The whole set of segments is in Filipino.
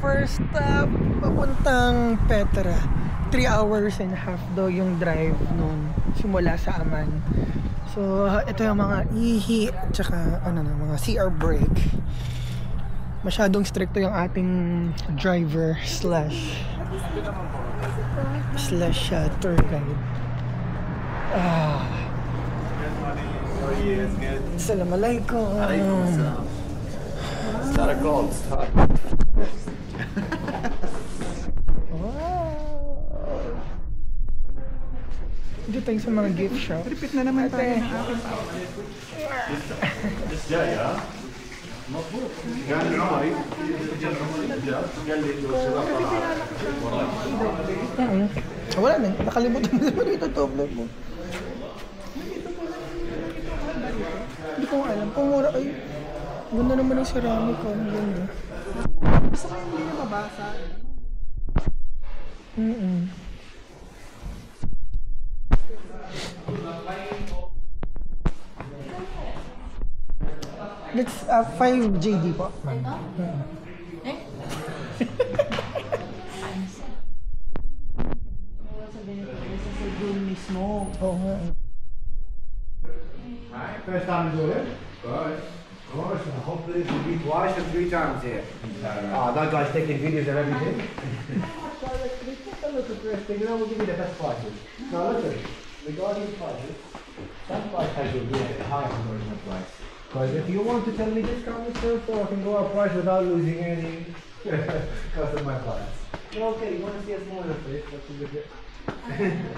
First stop, papuntang Petra. 3 hours and a half daw yung drive nun simula sa Amman. So, ito yung mga ihi at saka mga CR brake. Masyadong stricto yung ating driver slash tour guide. Assalamualaikum. It's not a cold. It's hot. Dito tayo sa mga gift shop. Repeat na naman tayo ng aking Wala na. Nakalimutan mo naman ito tablet mo. Hindi ko alam. Pumura ay. Ganda naman ng ceramic ko. Ang ganda. Gusto ko yung hindi na mabasa. That's 5 JD po. First time to do it? Right. Of course, and hopefully this will be twice or 3 times here. That guy's taking videos of everything. Look interesting, and I will give you the best prices. Now listen, regarding prices, that price has a really high original price. Because if you want to tell me discount stuff, so I can go up price without losing any customer clients. Well, okay, you want to see a smaller place, that's a bit.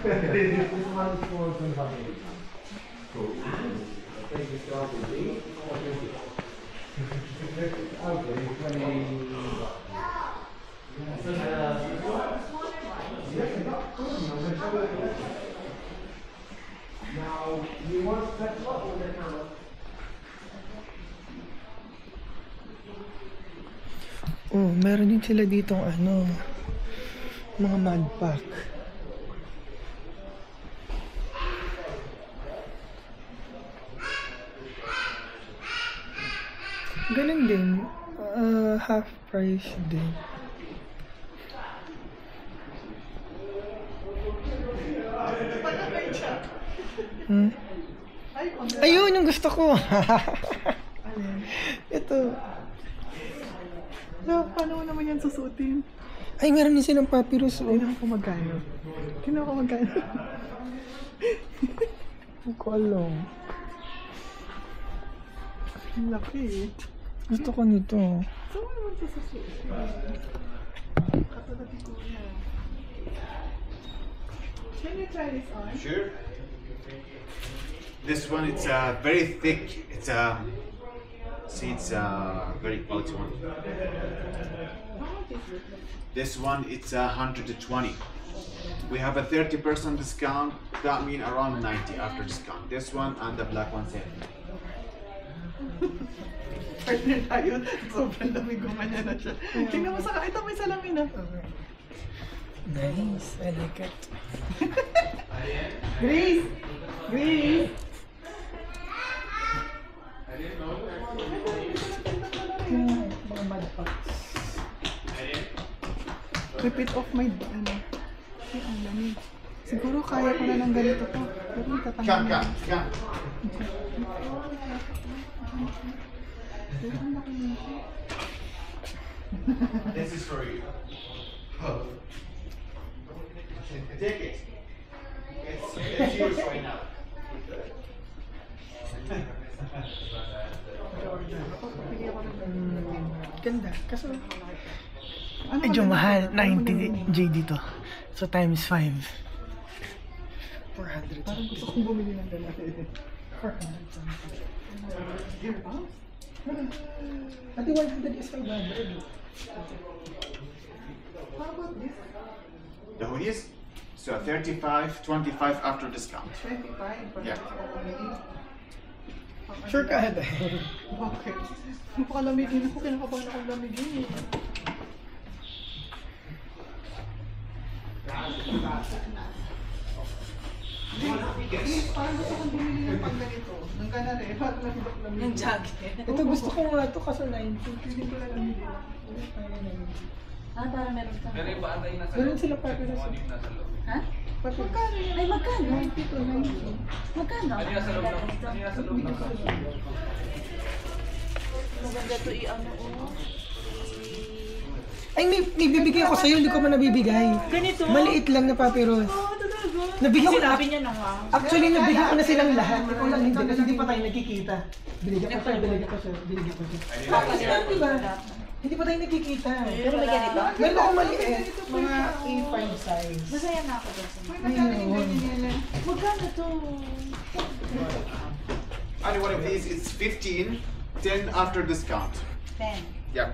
This one is for 25 minutes. Cool. Okay, this one will be 450. Okay, 20. Now, you want to set up with the camera? Oh, meron din sila ditong mga mud pack. Galing din. Half price din. Ayun yung gusto ko. Ito. Paano naman yan susutin? Ay, meron din silang papyrus. Tingnan ko magkano. Hindi ko alam. Ang laki eh. Gusto ko nito. Saan mo naman ito susutin? Katulad ni Kuya. Can you try this on? Sure. This one, it's very thick. It's see, it's very quality one. How much is it? This one, it's 120. We have a 30% discount. That means around 90 after discount. This one and the black one same. Partner tayo. Sobrang lamig gumanya na siya. Tingnan mo sa ito may salamin na. Nice. I like it. Grace! Grace! Mga mud packs. Repeat off my Ay, ang lamig. Siguro kaya ko na ng ganito to. Pero tatanggalin. Come. This is for you. Take it. It's yours right now. Ganda. Kaso, medyo mahal. 90 JD to. So times 5. 400. Parang gusto kong bumili ng ganito. 400 something. Earpounds? Ati 100 is 500. How about this? The hoodies? So 35, 25 after discount. 25 for Yeah. Sure ka ahead. Bakit? Napakalamigin ako, kinakabahan akong lamigin eh. Parang gusto kong bumili ng pang ganito. Nung ka na rin, parang nakidok lang. Yung jacket. Ito gusto ko nga ito kaso 90. Hindi ko lang hindi. Ah, parang meron ka. Pero yung baantay na sa Meron sila papiros. morning na sa loob. Ha? Magkano yan? Ay, magkano? 90 to 90. Magkano? Ano yung sa loob ng ano yung sa loob ng Maganda to i-ano, oh. Ay, may bibigay ako sa'yo, hindi ko man nabibigay. Ganito? Maliit lang na papiros. Oh, talaga. Nabigyan ko na. Sinabi niya na nga. Actually, nabigyan ko na silang lahat. Ikaw lang hindi, kasi hindi pa tayo nagkikita. Binigyan ko siya. Diba? Hindi pa tayo nagkikita. Pero may ganito? Meron ako maliit. Mga A5 size. Masaya na ako dun sa mga. Magkano yung ganyan nila? Magkano to? Any one of these is 15, 10 after discount. 10. Yeah.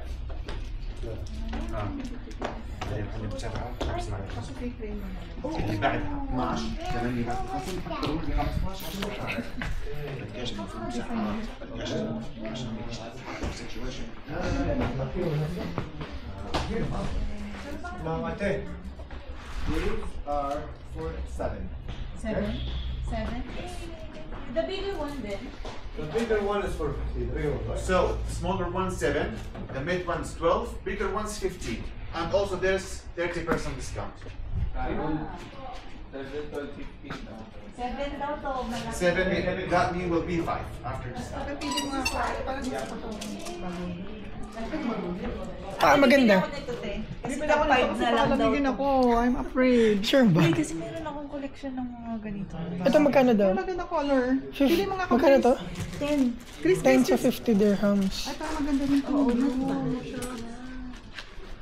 Kasi fake rin mo naman. اللي بعد 12 كمان يبقى خصم حطوا لي 15 عشان نطلع بدكاش المفروض مساحات بدكاش عشان situation Now, I take. These are for 7. 7? 7? The bigger one then? The bigger one is for 50, the bigger one, right? so smaller one 7, the mid one's 12, bigger one's 15, and also there's 30% discount. There's a 12, 15 na. 7 daw to. Malaki. 7 that mean will be 5 after discount. Kapili mo nga ako. Parang gusto ko to. Maganda. Ako nito, te. Kasi Bibili ako top 5 nito kasi na lang daw. pakalagigin ako. I'm afraid. Sure ba? Ay, kasi meron akong collection ng mga ganito. Ito magkano daw? Maganda color. Pili mo nga Magkano to? 10. 10 sa 50 dirhams. Ay, parang maganda rin ito.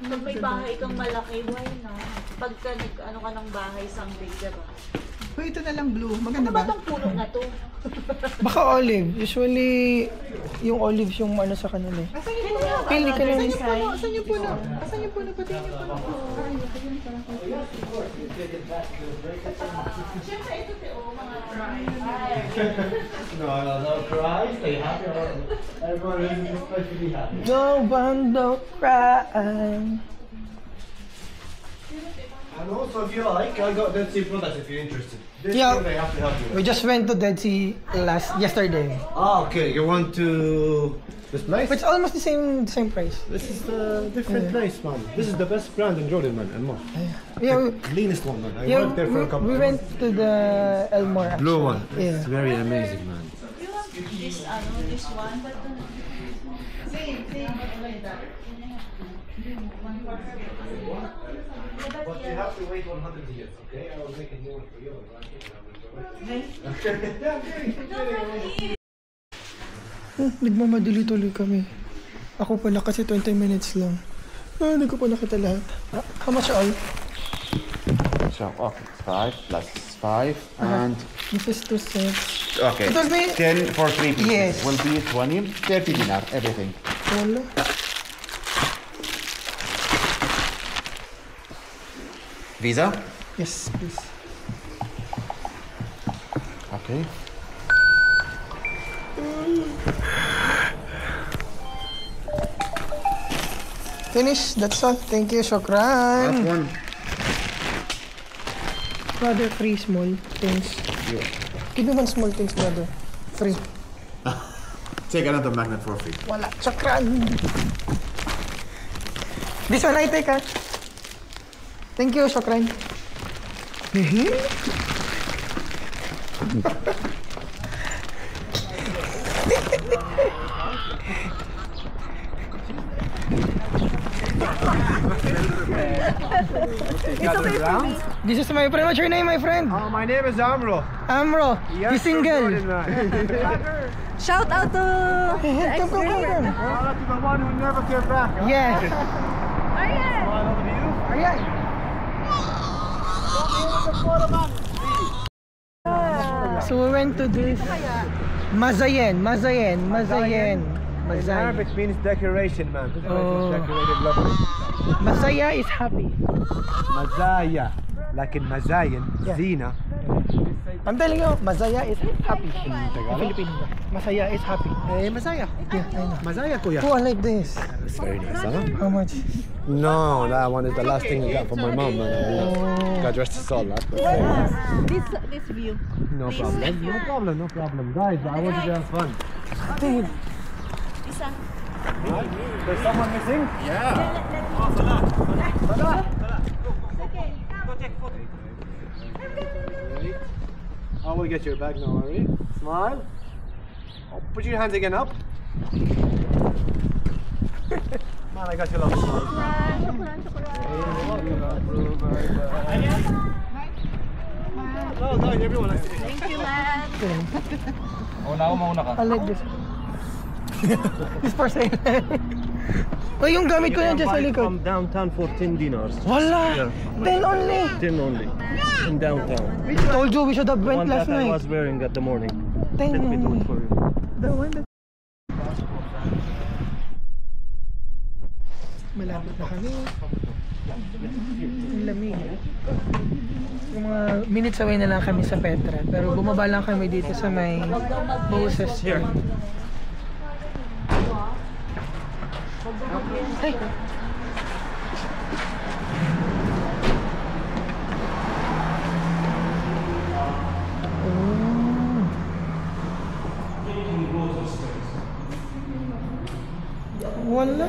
Pag may bahay kang malaki, why not? Pagka ano ka ng bahay someday, diba? Uy, ito na lang blue. Maganda Ano ba ba? tong puno na to? Baka olive. Usually, yung olives yung ano sa kanila eh. Asan yung puno? Pili ka lang. Asan yung puno? Asan yung puno? Pati yung puno. Ay, ito yun. Parang Siyempre, ito te, oh, mga No, cry. Stay happy. Everyone is supposed to be happy. No one don't cry. And also, if you like, I got Dead Sea products if you're interested. This Yeah. one I have to help you We with. just went to Dead Sea yesterday. Ah, okay. You want to this place? It's almost the same price. This is the different place, man. This is the best brand in Jordan, man. And more. Yeah, Cleanest one, man. I yeah worked there for a couple we of went to the Elmore. Blue one. Yeah. It's very amazing, man. You want this, this one, but same. But you have to wait 100 years, okay? I will make a new one for you. Nagmamadali tuloy kami. Ako pala kasi 20 minutes lang. Hindi ko pa nakita lahat. How much all? So okay, 5 plus 5 and This is 2 sets. okay, It was me. 10 for 3 pieces. Yes. 1 piece, 20, 30 dinar, everything. Wala. Visa? Yes, please. Okay. Finish. That's all. Thank you. Shukran. One. Brother, free small things. Give me one small things, brother. Free. Take another magnet for free. Wala. Shukran. This one I take, ha? Thank you, shukran. This is my friend. What's your name, my friend? Oh, my name is Amro. Amro. You single? Shout out to Come. to the one who never came back. Yes. Ariel. Ayan. So we went to this Mazayen. In Arabic means decoration, man. This place Oh. is decorated lovely. Mazaya is happy. مزايا لكن مزاين Yeah. زينة I'm telling you, Masaya is happy. Filipino. Masaya is happy. Masaya. Yeah, I know. Masaya, kuya. Oh, I like this. It's very nice, huh? How much? No, that one is the last thing I got from my mom. Got dressed to sell that. This view. No problem. No problem. Guys, I want you to have fun. Dude, Isa. There's someone missing? I will get your bag now, alright? Smile. Oh, put your hands again up. Man, I got your love. No, everyone. Thank you, man. Mauna ka. I like this. This for sale. Oh, yung gamit ko yan dyan sa likod. From downtown for 10 dinars. Wala! 10 only! 10 only. In downtown. I told you we should have went One last that I night. was wearing at the morning. 10 Let me do only. it for you. The one that... Malapit na kami. Ang lamig. Yung mga minutes away na lang kami sa Petra. Pero bumaba lang kami dito sa may Moses Spring. Hey! Wala.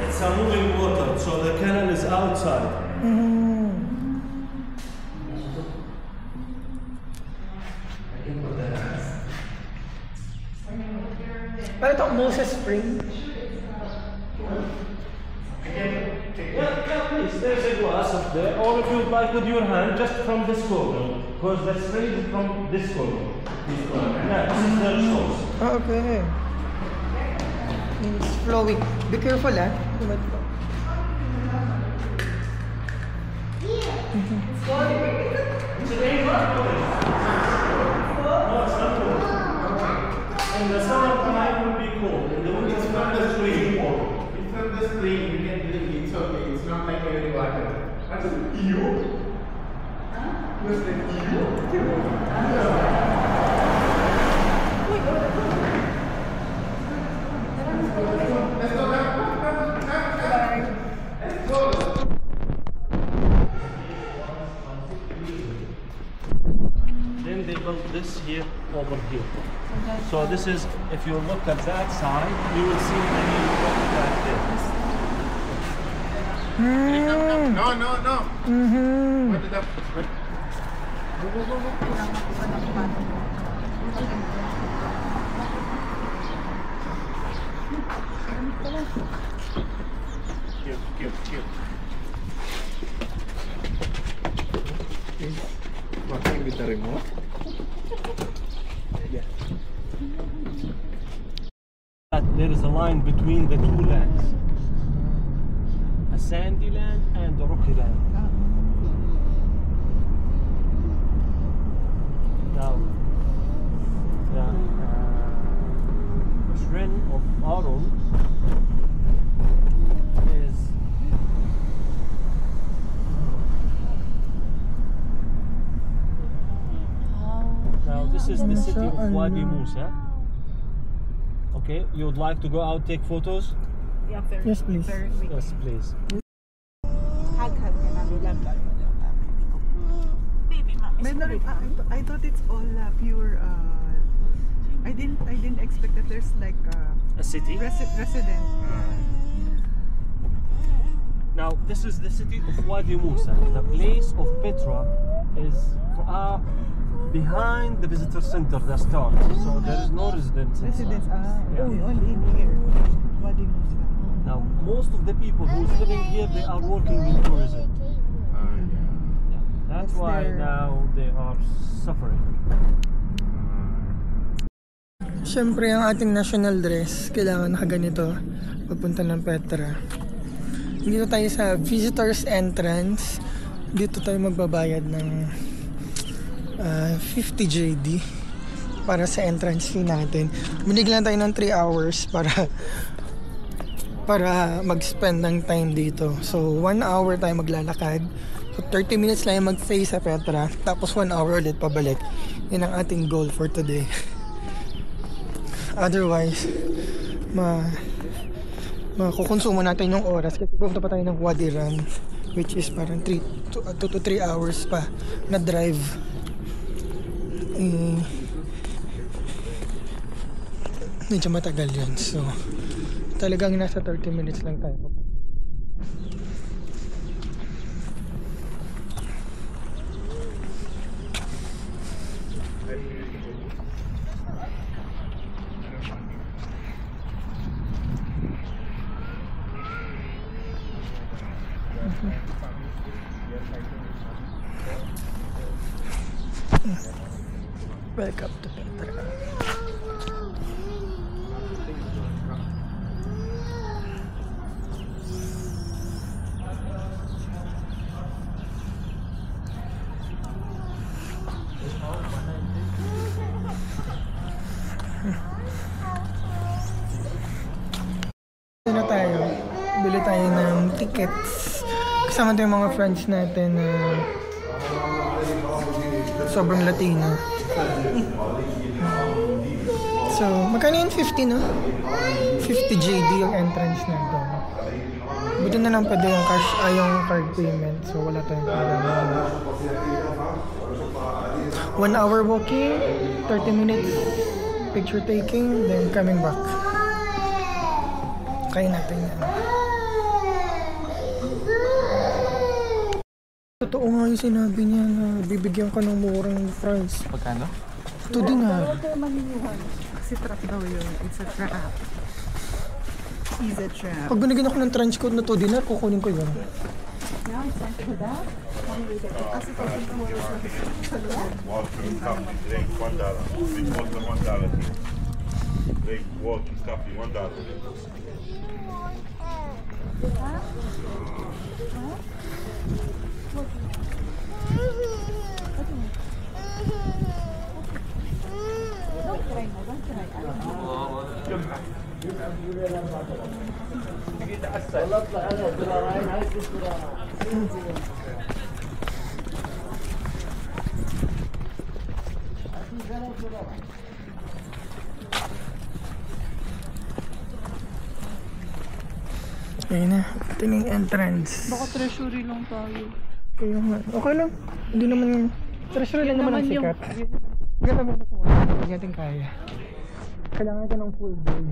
It's a moving water, so the canal is outside. Pero ito, Moses Spring. Yeah, please, there's a glass up there, or if you'd like with your hand, just from this corner, because the spring is from this corner. Yeah, this is their source. Okay. It's flowing. Be careful, ah. In the summertime it will be cold, in the winter It's from the spring. warm. It's from the spring. You can drink. It's okay. It's not like any water. That's you. What's the Let's go back. Let's go. Then they built this here over here. So this is, if you look at that side, you will see many like this. No. What did that? Cute. Working with the remote. There is a line between the two lands. A sandy land and a rocky land. Now, the shrine of Aaron is now this is the city of Wadi Musa. Okay, you would like to go out take photos? Yeah, very, Yes, please. Very quick. Yes, please. Hug ka na bilang. Baby, I thought it's all pure. I didn't expect that there's like A city. resident. Now, this is the city of Wadi Musa. The place of Petra is behind the visitor center, the start. So there is no residents. Residents. Yeah. Only in here. Wadi Musa. Now, most of the people who's living here, they are working in tourism. Yeah. That's why their- now they are suffering. Siyempre, ang ating national dress, kailangan nakaganito papunta ng Petra. Dito tayo sa visitors entrance. Dito tayo magbabayad ng 50 JD. para sa entrance fee natin. Binigyan tayo ng 3 hours para mag-spend ng time dito. So 1 hour tayo maglalakad. So 30 minutes lang yung mag-stay sa Petra. Tapos 1 hour ulit pabalik. Yun ang ating goal for today. Otherwise, makukonsumo natin yung oras kasi pumunta pa tayo ng Wadi Rum, which is parang 2 to 3 hours pa na drive. Medyo matagal yun. So talagang nasa 30 minutes lang tayo. Welcome to Petra. Na tayo, bili tayo ng tickets. Kasama tayo yung mga friends natin na sobrang Latino. So, magkano yung 50, no? 50 JD yung entrance na ito. Buti na lang pwede yung cash, yung card payment. So, wala tayong problema. 1 hour walking, 30 minutes picture taking, then coming back. Kaya natin yan. Totoo nga yung sinabi niya na bibigyan ka ng murang price. Pagkano? 2 dinar. Kasi trap daw yun. It's a trap. It's a trap. Pag binigyan ako ng trench coat na 2 dinar, kukunin ko yun. Now it's time for that. Kasi Walking coffee, drink $1. Big water $1. Drink walking coffee $1. Ayun na, ito na yung entrance. baka treasury lang tayo. Kaya nga, okay lang. Hindi naman, treasury lang naman ang naman yung- sikat. Hindi naman ito kung hindi natin kaya. Kailangan ito ng full day.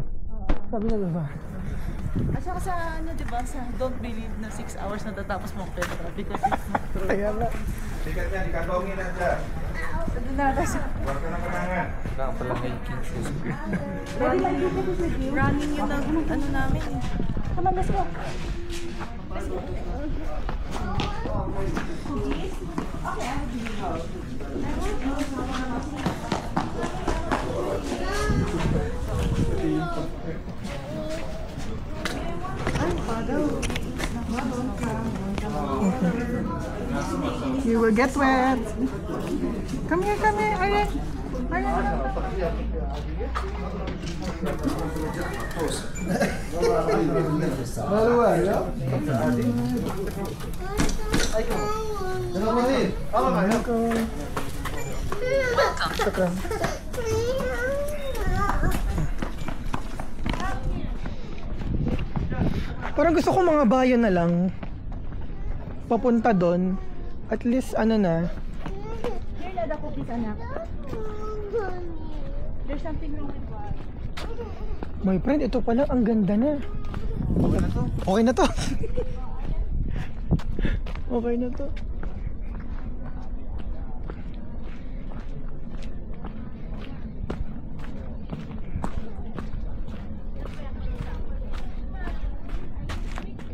Sabi na diba? At saka sa ano, di ba, sa don't believe na 6 hours na tatapos mo ang Petra because it's not true. Kaya nga. Tiketnya dikantongin aja. Ano na, kasi Buat kenang-kenangan. Nakapalang hiking shoes. running yun ang ano namin. Come on, let's go. You will get wet. Come here, Ayan. Ayan. Parang gusto ko mga bayo na lang. Papunta doon. At least ano na. Here na ako pisa na. There's something wrong with what? My friend, ito pala ang ganda na. Okay na to? Okay na to. Okay na to.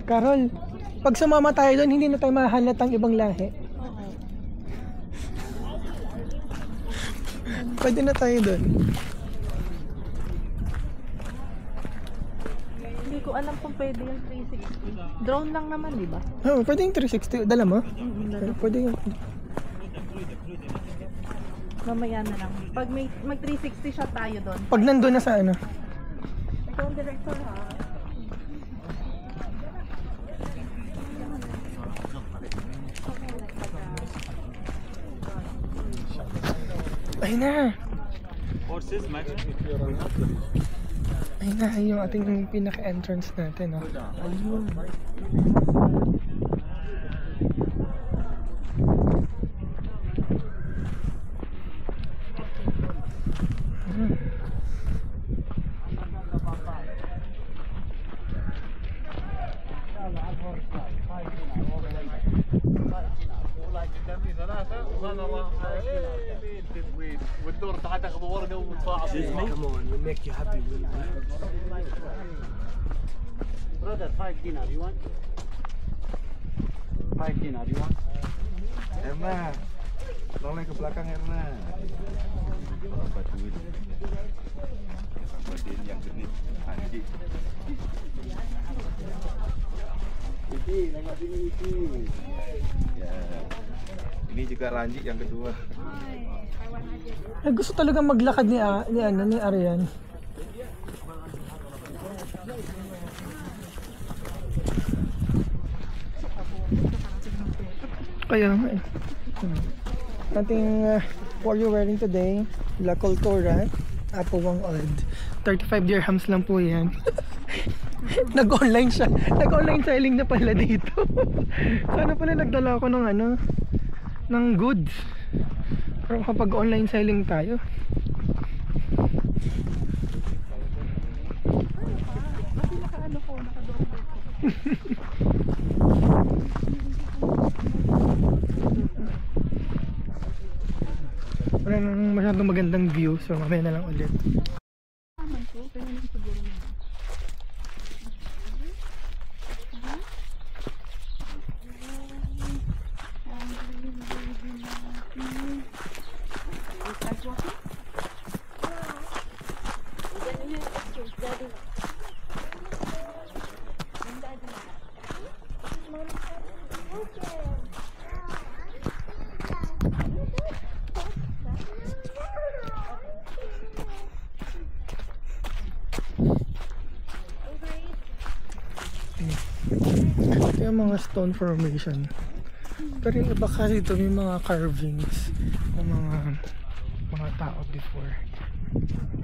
Carol, pag sumama tayo doon, hindi na tayo mahalatang ibang lahi. Pwede na tayo doon. Hindi ko alam kung pwede yung 360. Drone lang naman, di ba? Oh, pwede yung 360. Dala mo? Pwede yung... Mamaya na lang. Pag may mag 360 shot tayo doon. Pag nandun na sa ano. Ito ang director ha. Ayun na. Horses, Max. Ayun na, yung ating pinaka-entrance natin. Oh. Ayun. Come on, we'll make you happy. Brother, $5 you want? $5 you want? Erna, tolong ke belakang Erna. Berapa duit? Batin yang genit, anjing. Iki, nengok sini iki. Ya. Ini juga ranjit yang kedua. Ay, gusto talaga maglakad ni Arian. Kaya nga eh. Ating, what are you wearing today? La Cultura, Apo Wang Old. 35 dirhams lang po yan. Nag-online siya. Nag-online selling na pala dito. Sana pala nagdala ako ng ano, ng goods. Pero kapag online selling tayo. Wala nang masyadong magandang view, so mamaya na lang ulit. Ito yung mga stone formation. Pero yung iba kasi ito may mga carvings ng mga tao before.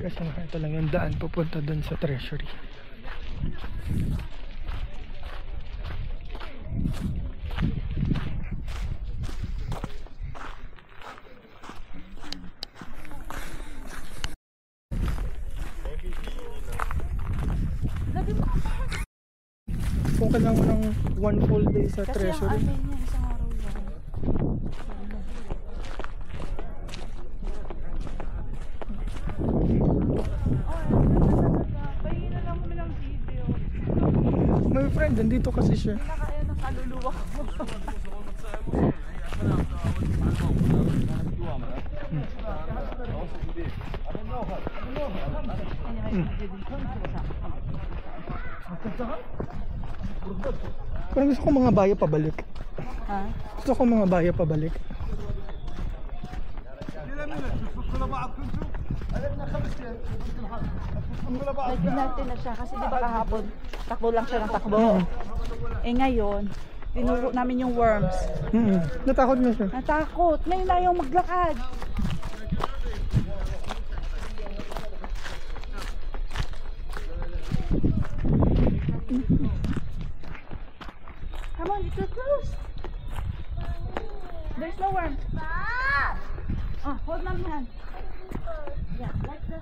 Kasi ito lang yung daan pupunta dun sa treasury. Kung kailangan mo ng one full day sa treasury. My friend, nandito kasi siya. Hindi na kaya ng kaluluwa ko. Parang gusto ko mga bayo pabalik. Ha? Gusto ko mga bayo pabalik. May penalty na siya kasi di ba kahapon takbo lang siya ng takbo. Eh ngayon, tinuro namin yung worms. Natakot na siya. Natakot. Ngayon na yung maglakad. Come on, it's so close. There's no worm. Oh, hold my hand. Yeah, like that.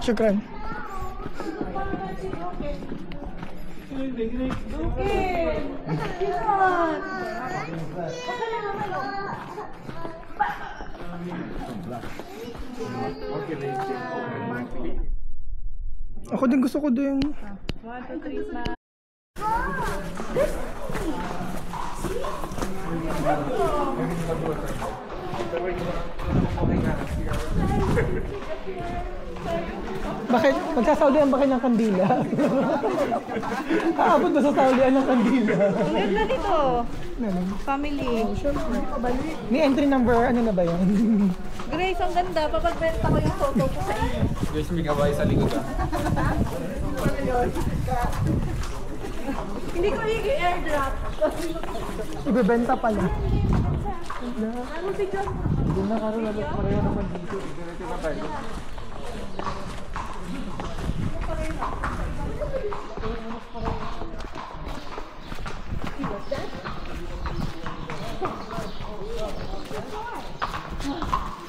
Shukran. Okay. Ako din gusto ko din. 1, 2, 3, smile. Bakit? Magsasaulian ba kayo ng kandila? Aabot na sa saulian ng kandila. Ang ganda nito. Family. May entry number, ano na ba yan? Grace, ang ganda. Papagbenta ko yung photo ko sa inyo. Guys, may kaway sa likod ka. Hindi ko i-airdrop. Ibebenta pala. Ano si John? Doon na karoon na pareho naman dito. Diretso na tayo.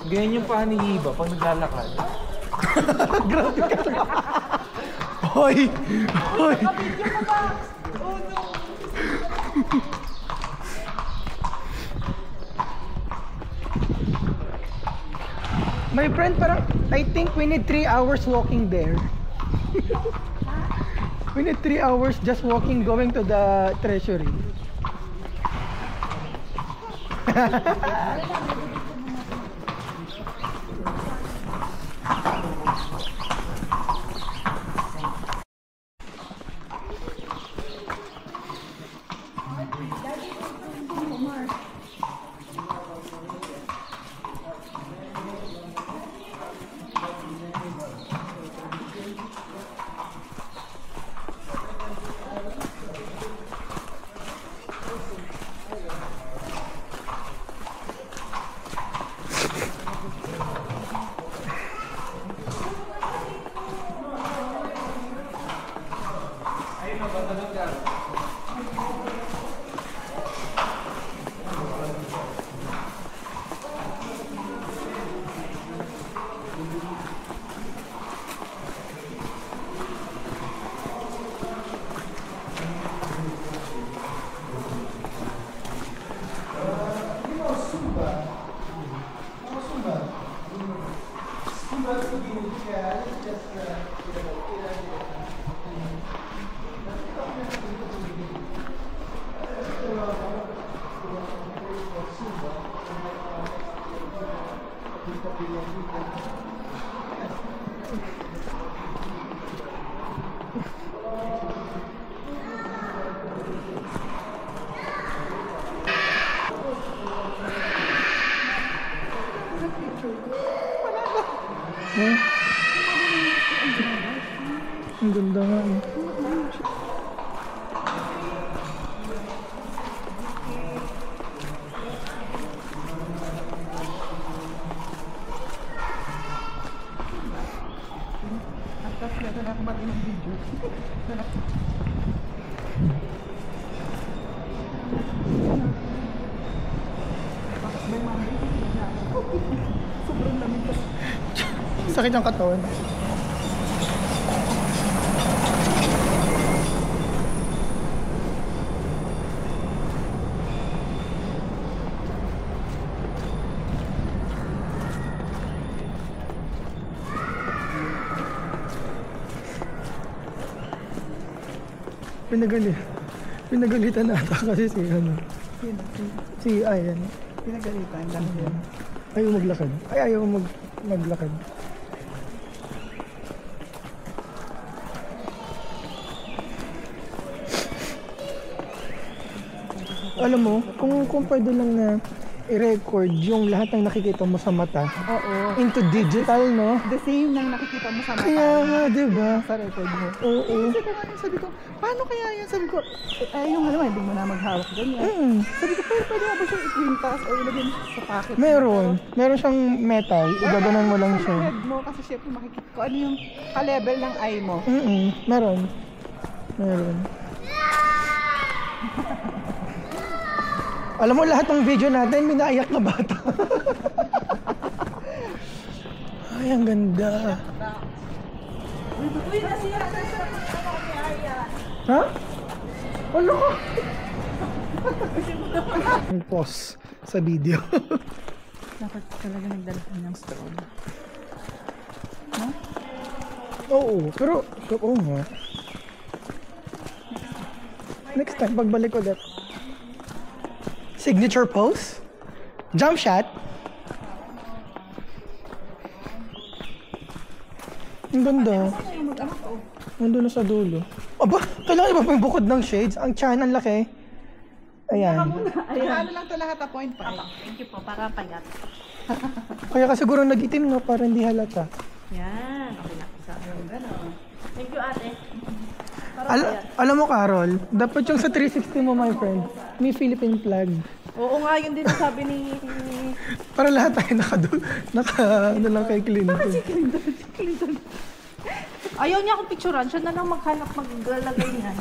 Ganyan yung paa ni Hiba pag naglalakad. Grabe ka lang. Hoy! Hoy! My friend, parang, I think we need 3 hours walking there. We need 3 hours just walking, going to the treasury. Ang ganda nga eh. Sakit ang katawan. Pinagalitan na ata kasi si ano. Si Ayan. Pinagalitan lang yun. Ayaw maglakad. Ayaw maglakad. Alam mo, kung pwede lang na i-record yung lahat ng nakikita mo sa mata. Oo. Into digital, no? The same nang nakikita mo sa mata. Kaya nga, diba? Sa record mo. Oo. Sabi ko, paano kaya yan? Sabi ko, yung alam mo, hindi mo na maghawak ganyan. Sabi ko, pwede mo ba siyang i-quintas o ilagay mo sa pocket? Meron siyang metal. Igaganan mo lang siya. Sa head mo, kasi syempre makikita ko ano yung ka-level ng eye mo. Meron. Alam mo, lahat ng video natin, may naiyak na bata. Ay, ang ganda. Uy, nasira sa Ha? Ano ko? Pause. sa video. Dapat talaga nagdala ka ng straw. No? Oo, pero oo nga. Next time, pagbalik ulit. Signature pose? Jump shot? Ang ganda. Nandun na sa dulo. Aba, kailangan iba pa yung bukod ng shades. Ang tiyan, ang laki. Ayan. Ano lang ito lahat, 0.5. Thank you po, para payat. Kaya ka siguro nag-itim, no? Para hindi halata. Yan. Okay na sa akin. Thank you, ate. Alam mo, Carol, dapat yung sa 360 mo, my friend, may Philippine flag. Oo nga, yun din ang sabi ni... Para lahat tayo ano lang kay Clinton. Si Clinton. Ayaw niya akong picturean, siya na lang maghanap maglalagay niyan.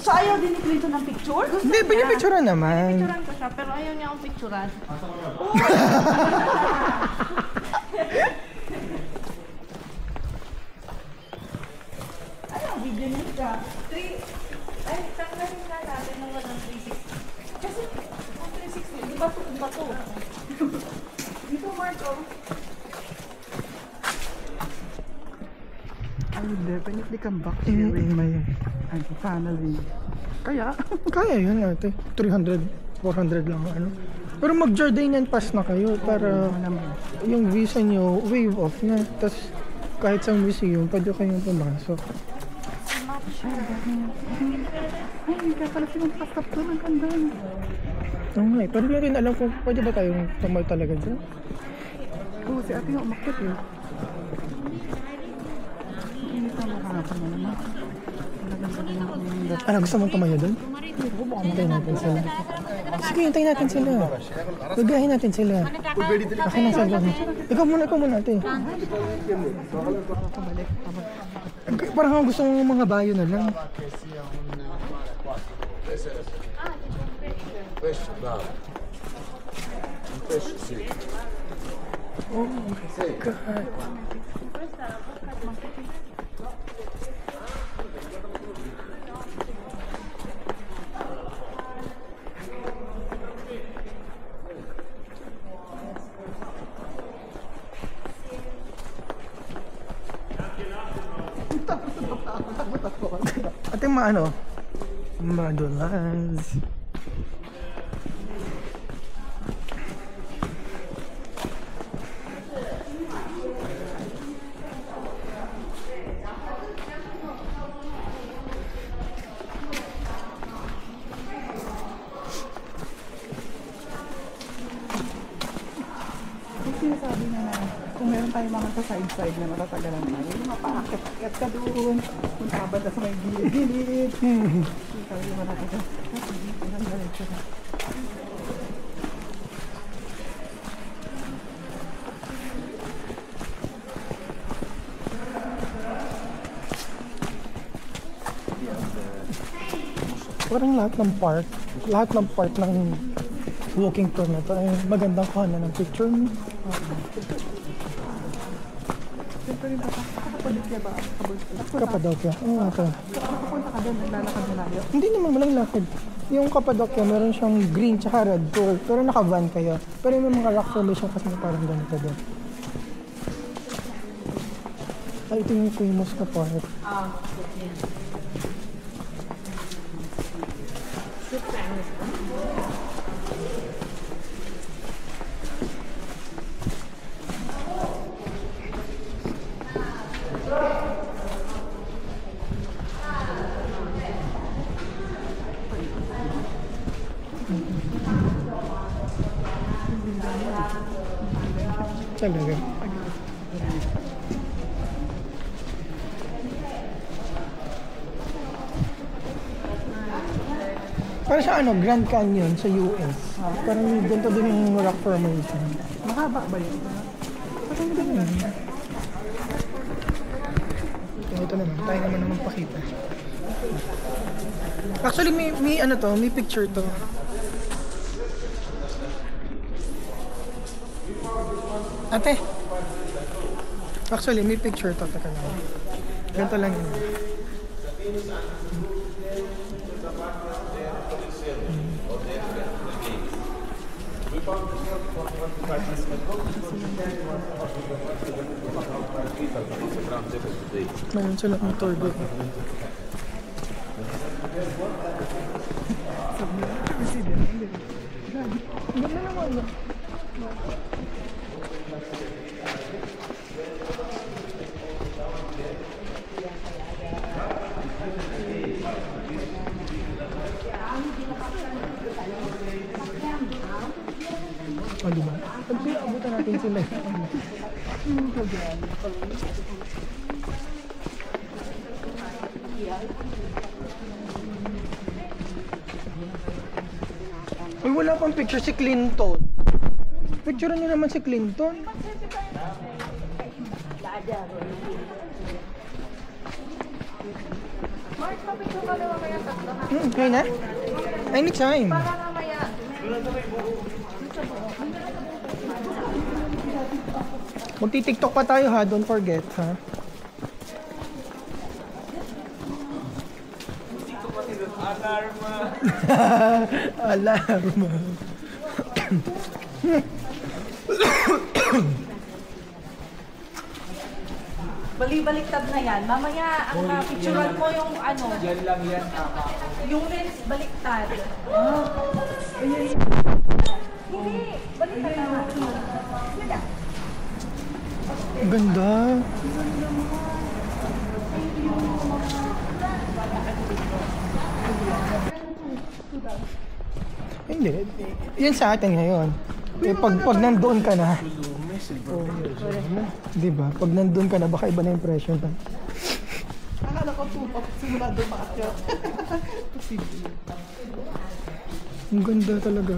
So ayaw din ni Clinton ng picture? Gusto Hindi, pinipicturean naman. Pinipicturean ko siya, pero ayaw niya akong picturean. Ano ang video niya siya? Ay, tanggalin nga natin ng 360. Kasi ang 360, di ba ito? Dito, Marco. I would definitely come back here with my family. Kaya yun ate. 300, 400 lang ano. Pero mag-Jordanian pass na kayo para yung visa nyo waive off na. Tapos kahit sa museum, pwede kayong pumasok. Ay, kaya pala silang pasap doon. Ang ganda. Oo nga eh. Pero hindi rin alam kung pwede ba tayong tumal talaga dyan. Oo, si ate yung umakit eh. Hindi ka makakapa na naman. Ano, gusto mong tumayo doon? Hintayin natin sila. Sige, hintayin natin sila. Gagahin natin sila. Ako na sa gawin. Ikaw muna ate. Parang gusto mong mga bayo na lang. Oh my God. Ate maano? Madulas. Sinasabi niya na kung meron tayong mga sa side-side na matatagalan tayo, yung mapakakit ka doon, kung tabad na sa may gilid-gilid. Hindi tayo yung matatagalan. Ang galit siya. Parang lahat ng part ng walking tour na ito ay magandang kuhanan ng picture mo. Siyempre rin baka Kapadokya ba? Kapadokya? Oo, okay. Nakapunta ka doon, naglalakad na layo. Hindi naman, walang lakad. Yung Kapadokya, meron siyang green tsaka red tour. Pero naka-van kayo. Pero may mga rock formation kasi na parang ganito doon. Ay, ito yung famous na part. Talaga. Para sa ano, Grand Canyon sa US. Parang ganito din yung rock formation. Mahaba ba yun? Parang ganun yun. Ito naman, tayo naman na magpakita. Actually, may ano to, may picture to. Ate! Actually, may picture to. Teka lang. Ganito lang yun. Mayroon sila ng tour group. Ganda naman. O, diba? Pag abutan natin sila. Uy, wala pang picture si Clinton. Picturean niyo naman si Clinton. Mark, papicture ka naman kaya tatlo ha? Okay na? Anytime. Para mamaya. Magti-TikTok pa tayo ha, don't forget ha. Alarma. Balik-baliktad na yan. Mamaya, ang picturean mo yung ano. Yan lang yan. Yung lens, baliktad. Hindi, baliktad na. Ang ganda. Hindi. Yan sa atin ngayon. Eh, pag nandoon ka na. Diba? Pag nandoon ka na, baka iba na impression ka. Akala ko tupak, simula doon makakyat. Posible. Ang ganda talaga.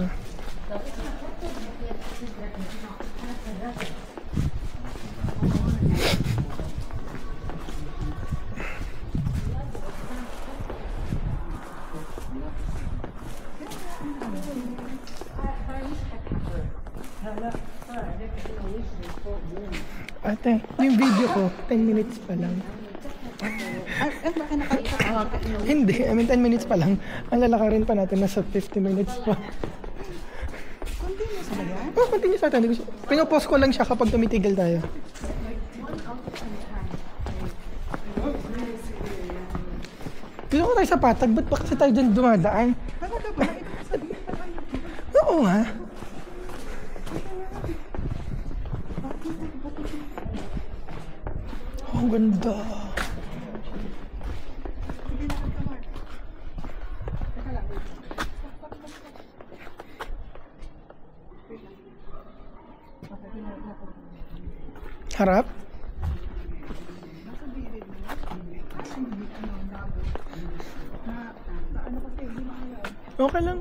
Ate, yung video ko, 10 minutes pa lang. Hindi, I mean 10 minutes pa lang. Ang lalakarin pa natin, nasa 50 minutes pa. Continuous ba yan? Oh, continuous natin. Pinopost ko lang siya kapag tumitigil tayo. Dito ko tayo sa patag, ba't ba kasi tayo dyan dumadaan? Talaga ba? Oo ha. Oh, ang ganda. Harap? Okay lang.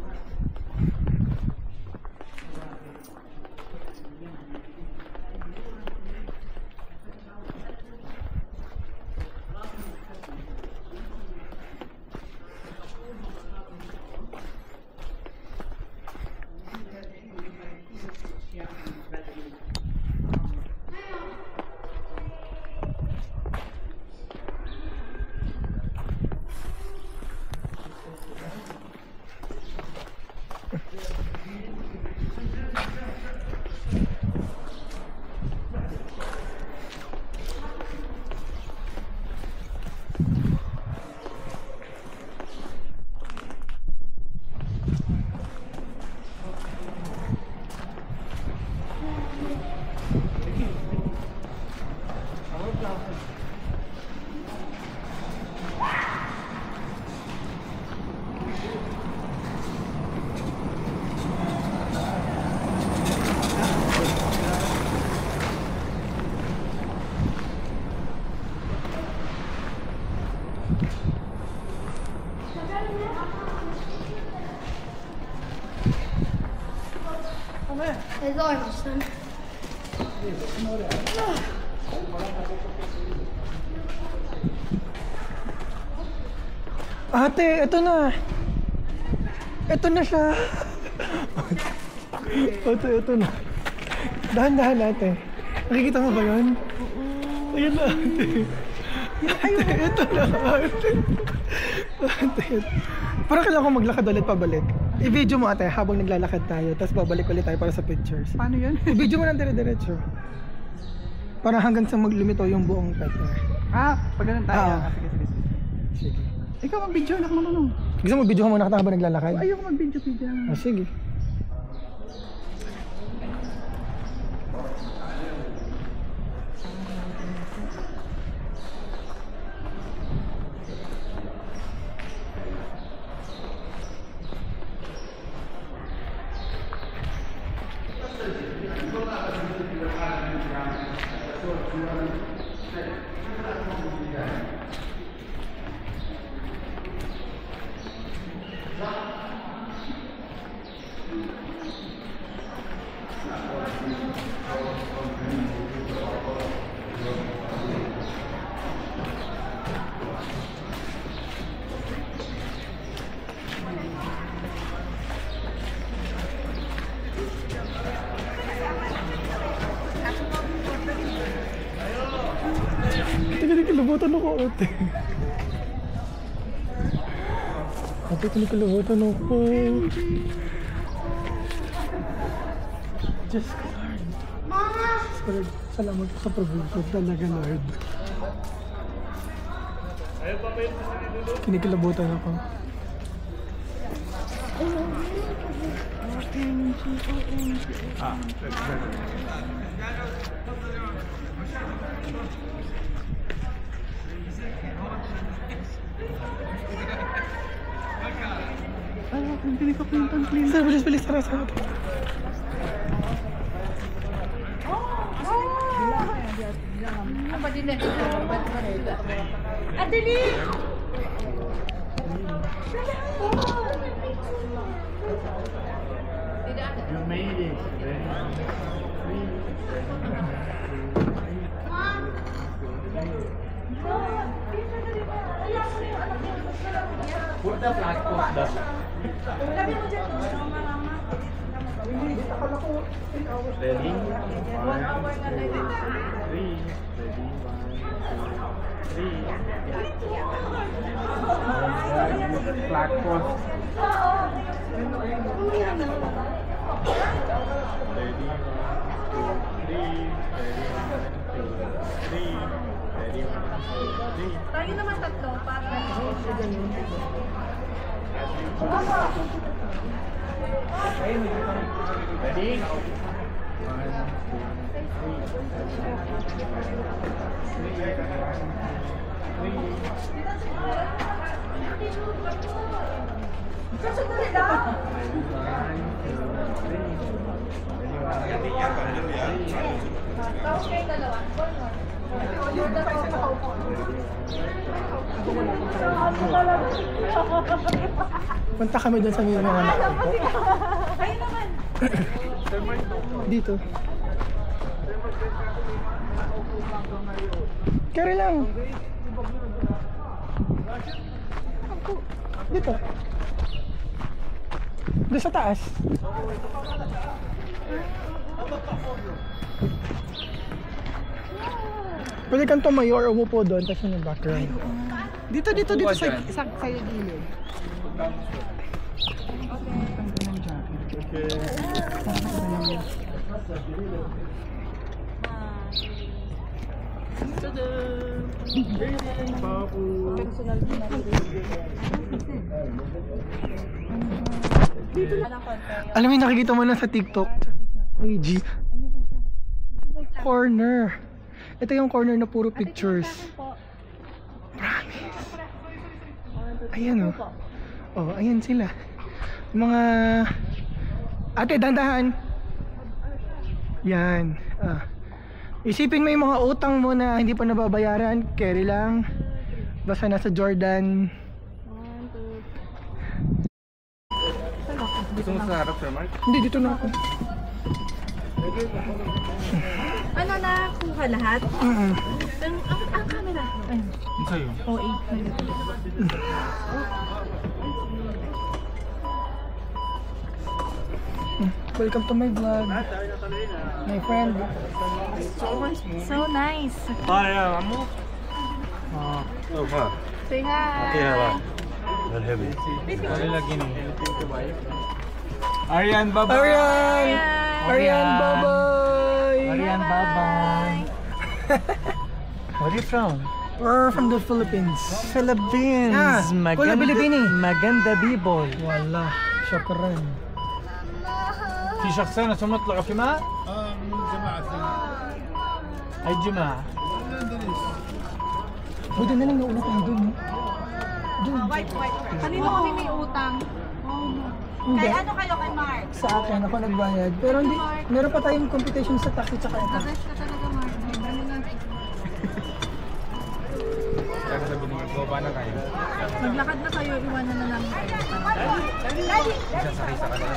It's orange, son. Ate, ito na. Ito na siya. Ito na. Dahan-dahan ate. Nakikita mo ba yun? Ayan na ate. Ate, ito na ate. Ate. Parang kailangan ko maglakad ulit pabalik. I-video mo ate habang naglalakad tayo, tapos babalik ulit tayo para sa pictures. Paano yun? I-video mo lang dire-diretso. Para hanggang sa maglumito yung buong Petra. Pag ganun tayo. Ah. Sige. Sige. Ikaw mag-video, anak mo nung. Gusto mo video mo muna habang naglalakad? Ayoko mag-video. Sige. Kinikilabutan ako ate. Ate, kinikilabutan ako. Diyos ko Lord. Salamat po sa provision talaga Lord. Kinikilabutan ako. Sir, bilis tara sa atin. Adeli! You made it. Put the flag post down. Ready? 1 hour na lang. 3. Ready? 1, 2, 3. Flag post. Ready? 1, 2, 3. Ready? 1, 2, 3. Tayo naman tatlo para. Ready? 1, 2, 3. Sasundin lang. Tapos kayo dalawa. Punta kami dun sa mga anak ko po. Ayun naman. Dito. Carry lang. Dito. Doon sa taas. Pwede kang tumayo or umupo doon, tapos yung background. Dito sa sa'yo gilid. Okay. Alam mo yung nakikita mo na sa TikTok? IG. Corner. Ito yung corner na puro pictures. Promise. Ayan oh. Oh, ayan sila. Mga... Ate, dandahan. Yan. Isipin mo yung mga utang mo na hindi pa nababayaran. Carry lang. Basta nasa Jordan. Gusto mo sa harap, Sir Mark? Hindi, dito na ako. Ano na, kuha lahat? Ang camera. Ayun. Ano sa'yo? Oh, 8. Welcome to my vlog. My friend. So nice. Hi, I'm so far. Say hi. Okay, well, heavy. Ano lagi nung? Arian, bye-bye! Arian, bye-bye! Arian, bye-bye! Where are you from? We're from the Philippines. Philippines! Kula Pilipini. maganda people. والله شكرا. في شخصين ثم طلعوا في ماء؟ من جماعة أي جماعة؟ Buti na lang nauna tayo dun. White. Kanino kami may utang? Hindi. Kay ano kayo kay Mark? Sa akin, ako nagbayad. Pero hindi, meron pa tayong competition sa taxi tsaka ito. The best ka talaga, Mark. Ano na? Kaya sabi niyo, baba na tayo. Maglakad na kayo, iwanan na lang. Sasakay sa kanila.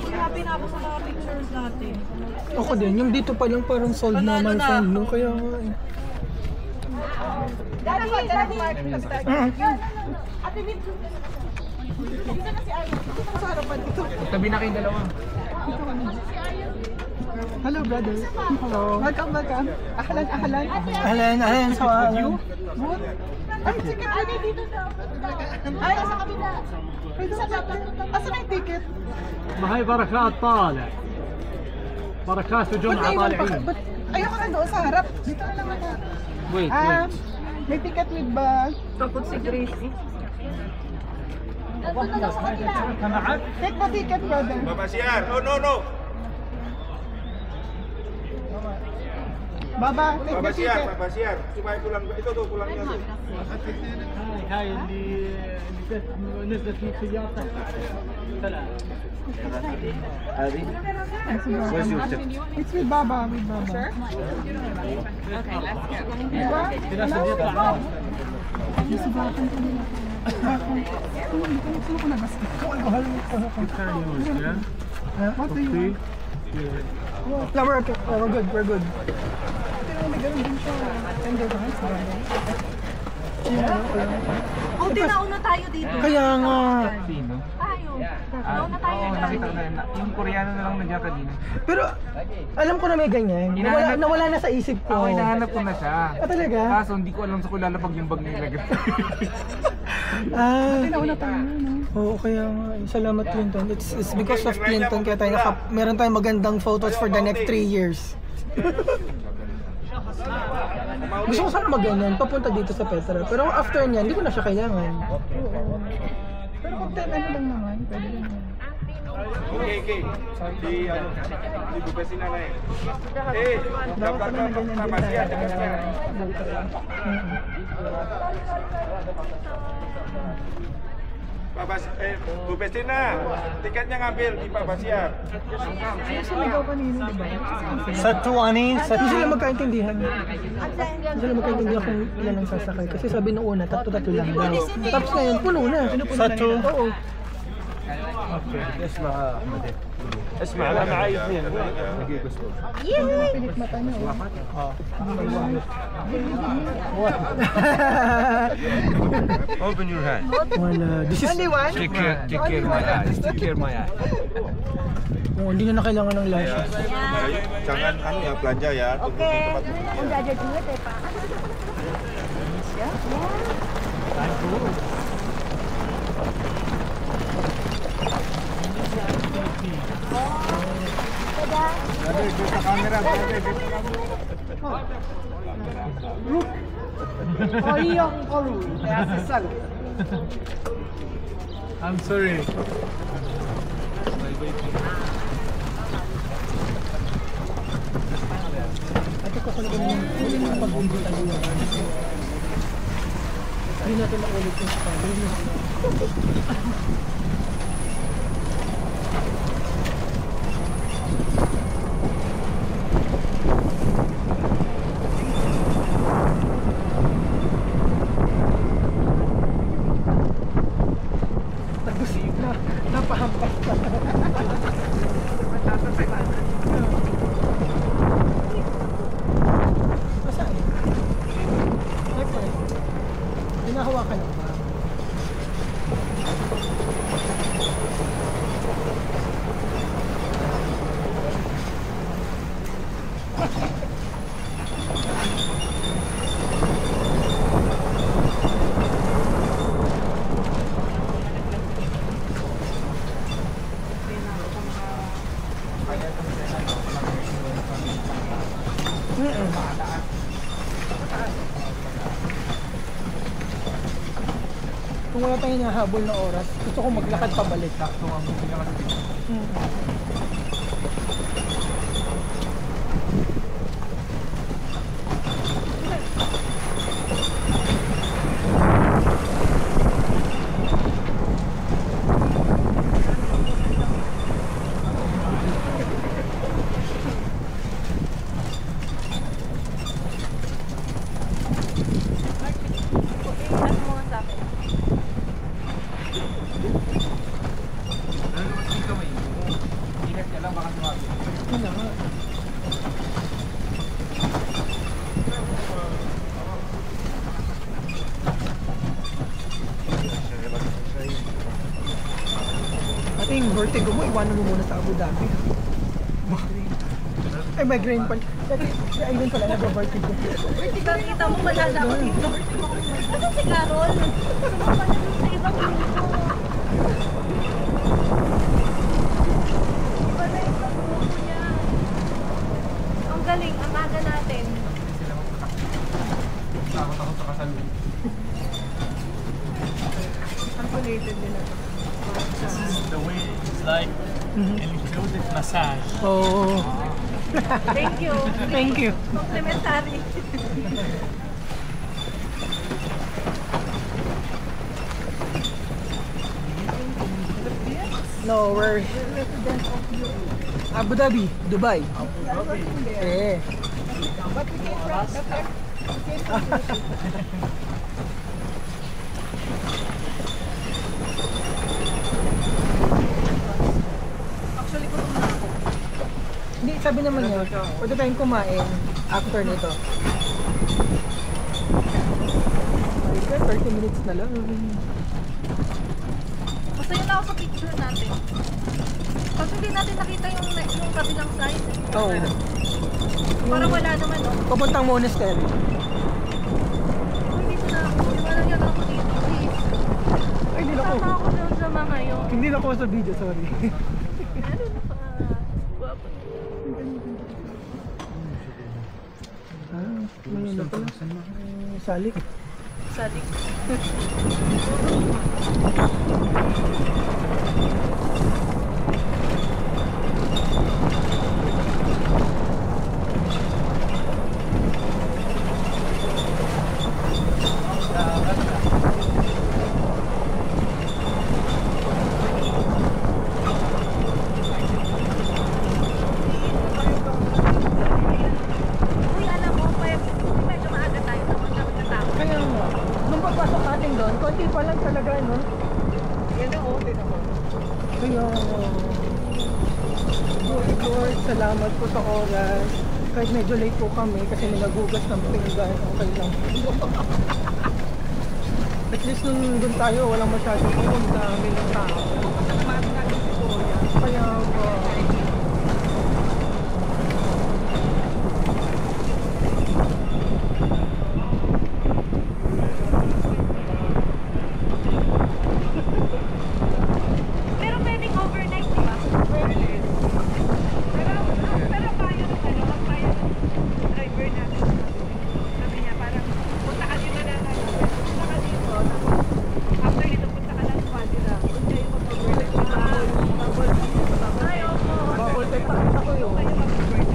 Happy na ako sa mga pictures natin. Ako din, yung dito pa lang parang sold na my friend, no? Kaya nga eh. Daddy! Ate Min, dito na si Ayo. Dito sa harapan dito. Tabi na kayong dalawa. Hello, brother. Hello. Welcome. Ahlan. Ahlan, so Good. Ay, sige, Ate, dito daw. Ay, sa kabila. Asan na yung ticket? ما هي بركات طالع. بركات وجمعة طالعين. Ayoko na doon sa harap. Dito na lang ako. Wait. May ticket with bag. Takot si Grace. Nandun na daw sa kabila. Take the ticket, brother. Bapak Siar. Oh, no. Baba, take the ticket. Bapak Siar. Supaya pulang. Itu tuh pulangnya tuh. هاي اللي نزلت في سيارته. سلام. هذه؟ It's with Baba, Sure? في ناس اللي يطلع What do you want? No, we're okay. We're good. Ganun din siya. Tender rice, Oh, nauna tayo dito. Kaya nga. Sino? Tayo. Nauna tayo. Nakita ko na yun. Yung Koreano na lang nandiyan kanina. Pero alam ko na may ganyan. Nawala na sa isip ko. Ako hinahanap ko na siya. Talaga? Kaso hindi ko alam sa kulalapag yung bag na ilagay. Nauna tayo, no? Oo, kaya nga. Salamat Clinton. It's because of Clinton kaya tayo meron tayong magandang photos for the next 3 years. Gusto ko sana mag-ganyan, papunta dito sa Petra. Pero after niyan, hindi ko na siya kailangan. Pero kung ano lang naman, pwede rin naman. Okay. Di bebesin na eh. Dapat pala na ganyan din tayo. Bu Bestina, tiketnya ngambil di Pak Basiar. Sumigaw kanina, di ba? Satu ani, Hindi sila magkaintindihan. Hindi sila magkaintindihan kung ilan ang sasakay. Kasi sabi nung una, tatlo lang daw. Tapos ngayon, puno na. Satu. Oo. اوكي اسمع احمد اسمع انا معي اثنين دقيقه اصبر Pilit mata niya. open your hand Wala. This is... take care my eyes Oh, hindi na kailangan ng lashes. Jangan anu ya belanja ya, tunggu di tempat Udah ada duit ya, Pak. I'm sorry Ate ko talaga naman, hindi na pag-video tayo. Hindi natin naulit yung spaghetti. Kung wala tayong nahabol na oras, gusto ko maglakad pabalik. Ating vertigo mo, iwanan mo muna sa Abu Dhabi. Ay, migraine pala. Ayun pala, nag-vertigo. Vertigo, kita mo malala ako dito. Ano si Carol? Sumapa na dun sa ibang grupo. Iba na ibang grupo niya. Ang galing, ang aga natin. Takot ako sa kasalun. Calculated nila. This is the way it's like included massage. Oh. Thank you. Thank you. Complimentary. No, we're Abu Dhabi, Dubai. Eh. But we came from the fact, Actually, gutom na ako. Hindi, sabi naman niya, pwede tayong kumain after nito. 30 minutes na lang. Masaya na ako sa picture natin. Kasi hindi natin nakita yung kabilang side. Oo. Parang wala naman, no? Papuntang monastery. Hindi ko na ako. Wala yan ako dito, please. Ay, hindi na ako. Sama ako doon sa mga yun. Hindi na ako sa video, sorry. Ano na pa? Guwapo. May ano pala? Salik. Sadik. Uy, alam mo, medyo maaga tayo naman kami natapos. Kaya nga, nung pagpasok natin doon, konti pa lang talaga, no? yan ang open ako. Kaya, Lord, salamat po sa oras. Kahit medyo late po kami kasi nagagugas ng pinggan, okay lang. At least nung doon tayo, walang masyadong pumunta, dami ng tao. Kaya, Pero pwedeng overnight, di ba? Pwede. Pero payo ng ano, ang payo ng driver natin. Sabi niya, parang punta ka dito na tayo. Punta ka dito. Tapos after dito, punta ka lang sa Manila. Doon kayo mag-overnight. Ay, opo. bawal tayo pa ako yun. Kayo mag-overnight.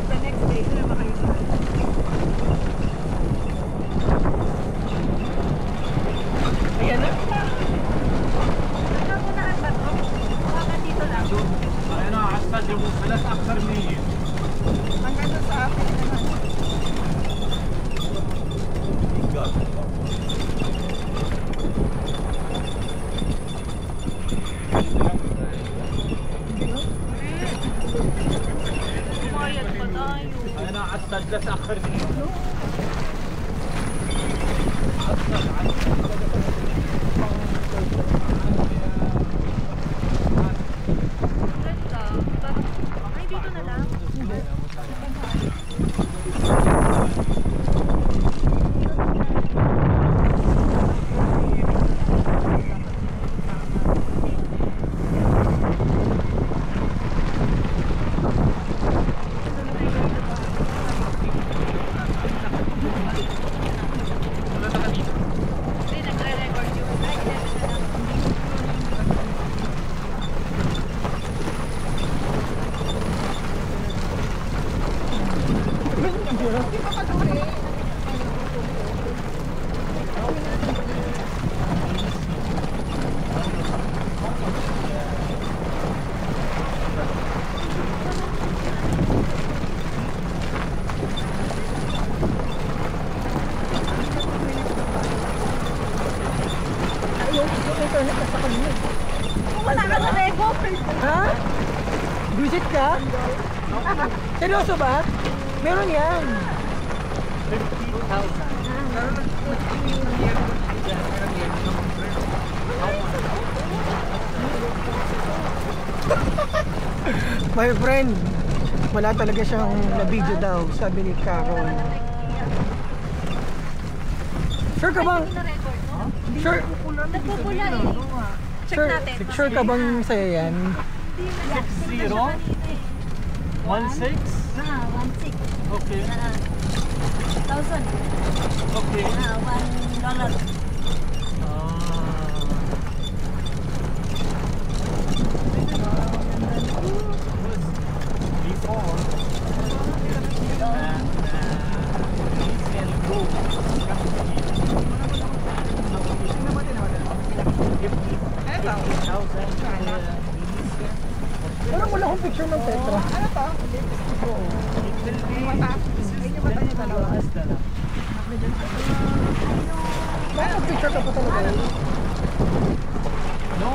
The next day, sila ba kayo doon? Ayan na. Nagkapunaan ba to? Baka dito lang. أنا أعتقد ثلاث أكثر من Hanggang doon sa akin naman. Kumayat pa tayo. أنا أعتقد لا تأخر من Ganda. Ay, dito na lang. internet ka sa kanya. Wala ka na record. Ha? Visit ka? Seryoso ba? Meron yan. 50,000. My friend, wala talaga siyang na-video daw, sabi ni Carol. Sure ka bang? Sure? Nagpupula eh. Check Sure, natin. sure ka bang sa'yo yan? 0 16 1.6. okay 1,000. okay $1. before Parang wala akong picture ng Petra. Ano to? Oo. Yung mata. Ayun yung mata niya dalawa. Parang picture ka pa talaga. no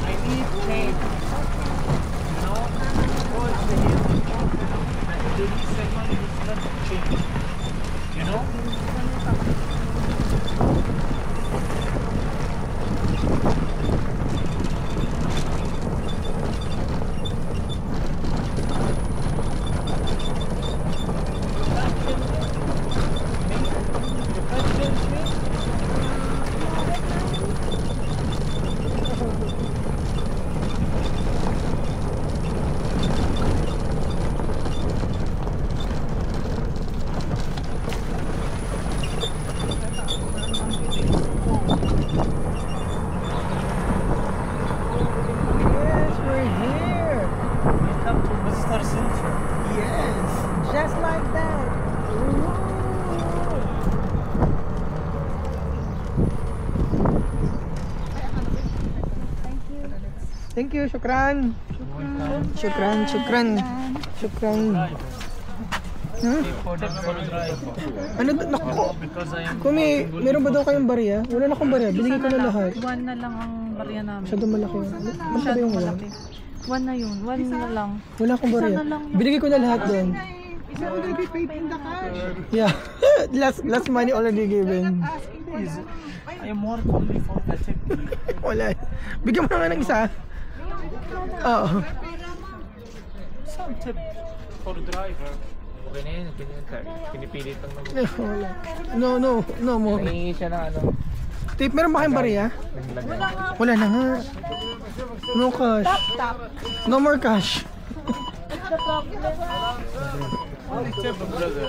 I need change no because the hill the segment is not change you know Yes, we're here. welcome to visitor center. Yes, just like that. Thank you, syukran. Syukran, syukran. Syukran. Huh? Ano, naku, Because I am kung meron ba daw kayong barya? Wala na akong barya, binigay ko na lahat. One na lang ang barya namin. Masyadong malaki yun. Masyado yung wala. One na yun. One na lang. Wala akong barya. Binigay ko na lahat doon. It's already paid in the cash. Yeah. last money already given. please I am work only for the tip Wala. Bigyan mo na nga ng isa. Oo. some tip for driver. Okay na yun, pinipilit lang naman. Wala. No more. Nangingi siya ng ano. Tip, meron ba kayong barya? Wala na nga. No cash. No more cash. Only tip brother.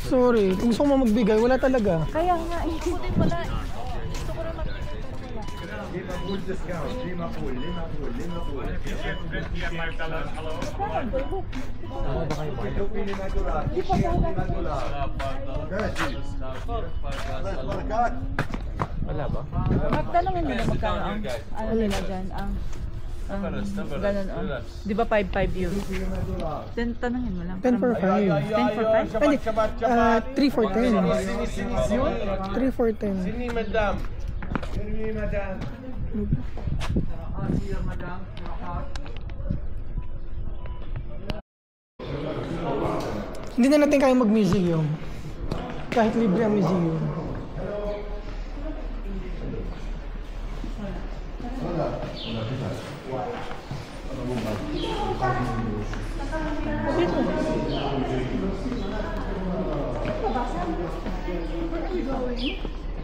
Sorry, kung gusto mo magbigay, wala talaga. Kaya nga, hindi din wala. Gusto ko rin magbigay. Wala ba? Magtanongin nila magkano ang ano nila dyan, ang ganun o. Di ba 5-5 yun? Then tanongin mo lang. 10 for 5. 10 for 5? Hindi, 3 for 10. 3 for 10. Sini madam. Hindi na natin kaya mag-museum. Kahit libre ang museum.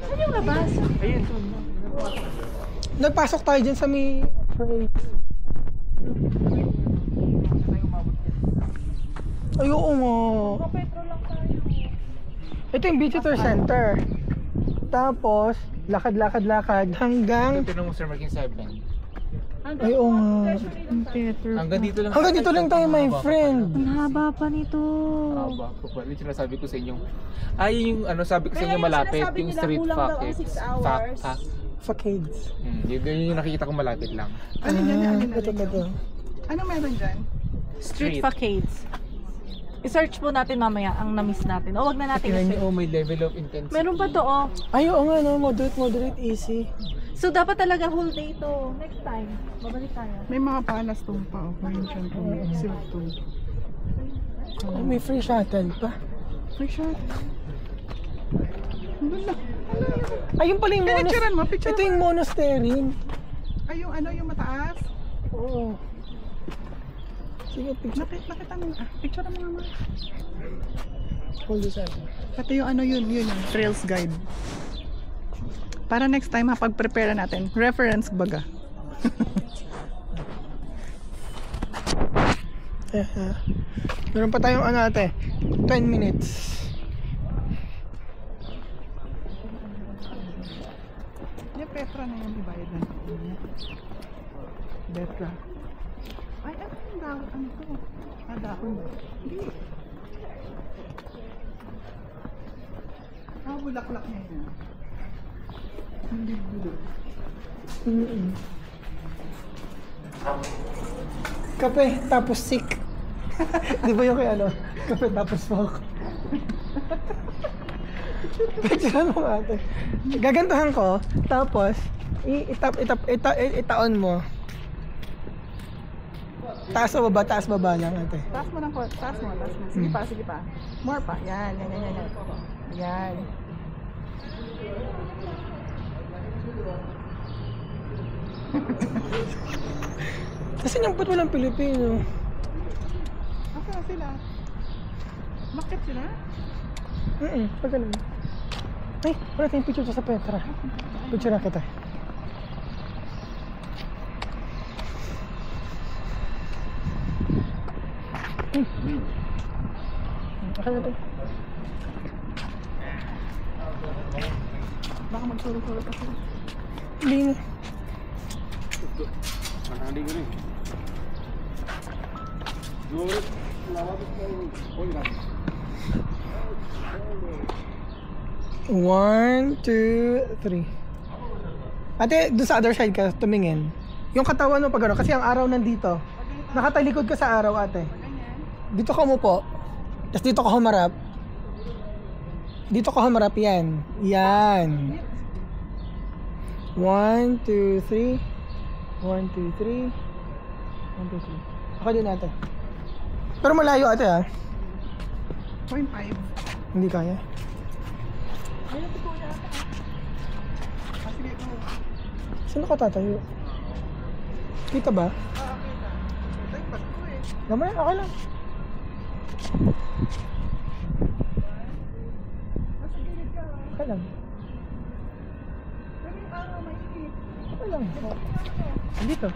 Saan yung labas? Ayun. Nagpasok tayo dyan sa may trade. Ay, oo nga. Ito yung visitor center. Tapos, lakad hanggang... Ito tinong Sir Marking 7. Ay, oo nga. Hanggang dito lang. Hanggang dito lang tayo, my friend. Ang haba pa nito. Haba ko pa. Yung sinasabi ko sa inyo. Ay, yung ano sabi ko sa inyo malapit. Yung street facades. Facades. Yun yung nakikita ko malapit lang. Ano yan? Ano Ito. Ano meron dyan? Street facades. I-search po natin mamaya ang na-miss natin. O, wag na natin Tingnan i-search. niyo, may level of intensity. Meron pa to, oh. Ay, oo nga, no? Moderate, easy. So, dapat talaga whole day to. Next time, babalik tayo. May mga palas to pa. Operation to. Silk to. Oh, may free shuttle pa. Free shot. Ayun pala yung Picturean mo, picturean Ito yung monastery. Ay, yung ano, yung mataas? Oo. Sige, picture. Nakita mo. Picture mo naman. Hold this up. Ito yung ano yun yung trails guide. Para next time mapag-prepare natin. Reference baga. Meron pa tayong ano ate, 10 minutes. Yung Petra na yung ibayad na. Petra. Ay, ano yung dahon? Ano to? Dahon ba? Hindi. Bulaklak niya yun. Hindi bulo. Kape, tapos sick. Di ba yung kay ano? Kape, tapos smoke. Picturean mo ate. Gagantuhan ko, tapos itaon mo. Taas o baba, taas baba lang ate. Taas mo. Sige pa. More pa. Yan. Yan. Kasi niyang ba't walang Pilipino? Okay na sila. Bakit sila? Pag ganun. Ay, wala tayong picture sa Petra. Picture na kita. Baka natin. Baka magsulong-sulong kasi. Hindi na. Manali ko rin. One, two, three. Ate, doon sa other side ka, tumingin. Yung katawan mo pag ano, kasi ang araw nandito. Nakatalikod ka sa araw, ate. Dito ka umupo. Tapos dito ka humarap. Dito ka humarap, yan. Yan. 1, 2, 3. 1, 2, 3. 1, 2, 3. Ako din ate. Pero malayo ate ha. 0.5. Hindi kaya. Ayun, ito po yata. Sige, go. Saan ka tatayo? Kita ba? Kita. Ito yung bato eh. Gamay, ako lang. Masigilid ka. Ako lang. Pero yung araw mainit. Ako lang. Dito.